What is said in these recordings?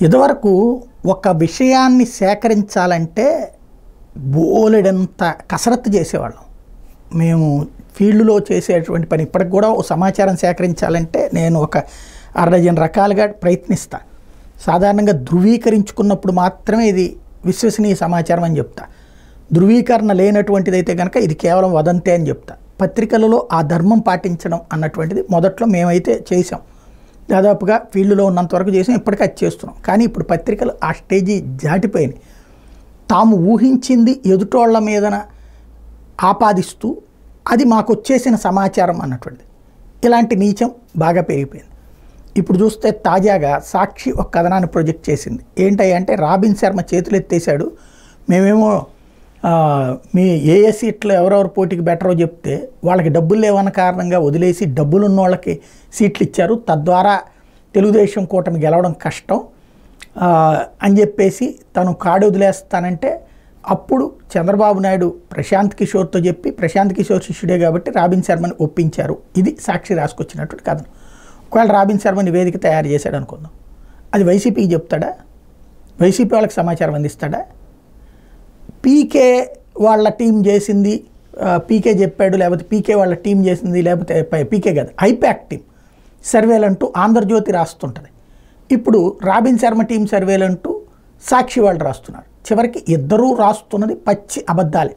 ఇదివరకు ఒక విషయాన్ని సేకరించాలంటే బోలెడంత కసరత్తు చేసేవాళ్ళం. మేము ఫీల్డ్లో చేసేటువంటి పని ఇప్పటికి కూడా ఓ సమాచారం సేకరించాలంటే నేను ఒక అరడజన్ రకాలుగా ప్రయత్నిస్తా. సాధారణంగా ధృవీకరించుకున్నప్పుడు మాత్రమే ఇది విశ్వసనీయ సమాచారం అని చెప్తా. ధృవీకరణ లేనటువంటిదైతే కనుక ఇది కేవలం వదంతే అని చెప్తా. పత్రికలలో ఆ ధర్మం పాటించడం అన్నటువంటిది మొదట్లో మేమైతే చేసాం. దాదాపుగా ఫీల్డ్లో ఉన్నంతవరకు చేసాం, ఇప్పటికీ అది చేస్తున్నాం. కానీ ఇప్పుడు పత్రికలు ఆ స్టేజీ దాటిపోయినాయి. తాము ఊహించింది ఎదుటోళ్ల మీదన ఆపాదిస్తూ అది మాకు వచ్చేసిన సమాచారం అన్నటువంటిది, ఇలాంటి నీచం బాగా పెరిగిపోయింది. ఇప్పుడు చూస్తే తాజాగా సాక్షి ఒక కథనాన్ని ప్రొజెక్ట్ చేసింది. ఏంటంటే రాబిన్ శర్మ చేతులు ఎత్తేసాడు, మేమేమో మీ ఏఏ సీట్లు ఎవరెవరు పోటీకి బెటరో చెప్తే వాళ్ళకి డబ్బులు లేవన్న కారణంగా వదిలేసి డబ్బులు ఉన్న వాళ్ళకి సీట్లు ఇచ్చారు, తద్వారా తెలుగుదేశం కూటమి గెలవడం కష్టం అని చెప్పేసి తను కాడు వదిలేస్తానంటే అప్పుడు చంద్రబాబు నాయుడు ప్రశాంత్ కిషోర్తో చెప్పి, ప్రశాంత్ కిషోర్ శిష్యుడే కాబట్టి రాబిన్ శర్మని ఒప్పించారు. ఇది సాక్షి రాసుకొచ్చినటువంటి కథను. ఒకవేళ రాబిన్ శర్మ నివేదిక తయారు చేశాడు అనుకుందాం, అది వైసీపీకి చెప్తాడా? వైసీపీ వాళ్ళకి సమాచారం అందిస్తాడా? పీకే వాళ్ళ టీం చేసింది పీకే చెప్పాడు, లేకపోతే పీకే వాళ్ళ టీం చేసింది, లేకపోతే పీకే కాదు ఐపాక్ టీం సర్వేలంటూ ఆంధ్రజ్యోతి రాస్తుంటుంది. ఇప్పుడు రాబిన్ శర్మ టీం సర్వేలంటూ సాక్షి వాళ్ళు రాస్తున్నారు. చివరికి ఇద్దరూ రాస్తున్నది పచ్చి అబద్ధాలే.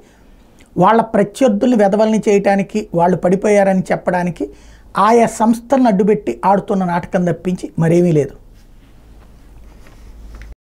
వాళ్ళ ప్రత్యర్థుల్ని వెధవల్ని చేయటానికి, వాళ్ళు పడిపోయారని చెప్పడానికి ఆయా సంస్థలను అడ్డుపెట్టి ఆడుతున్న నాటకం తప్పించి మరేమీ లేదు.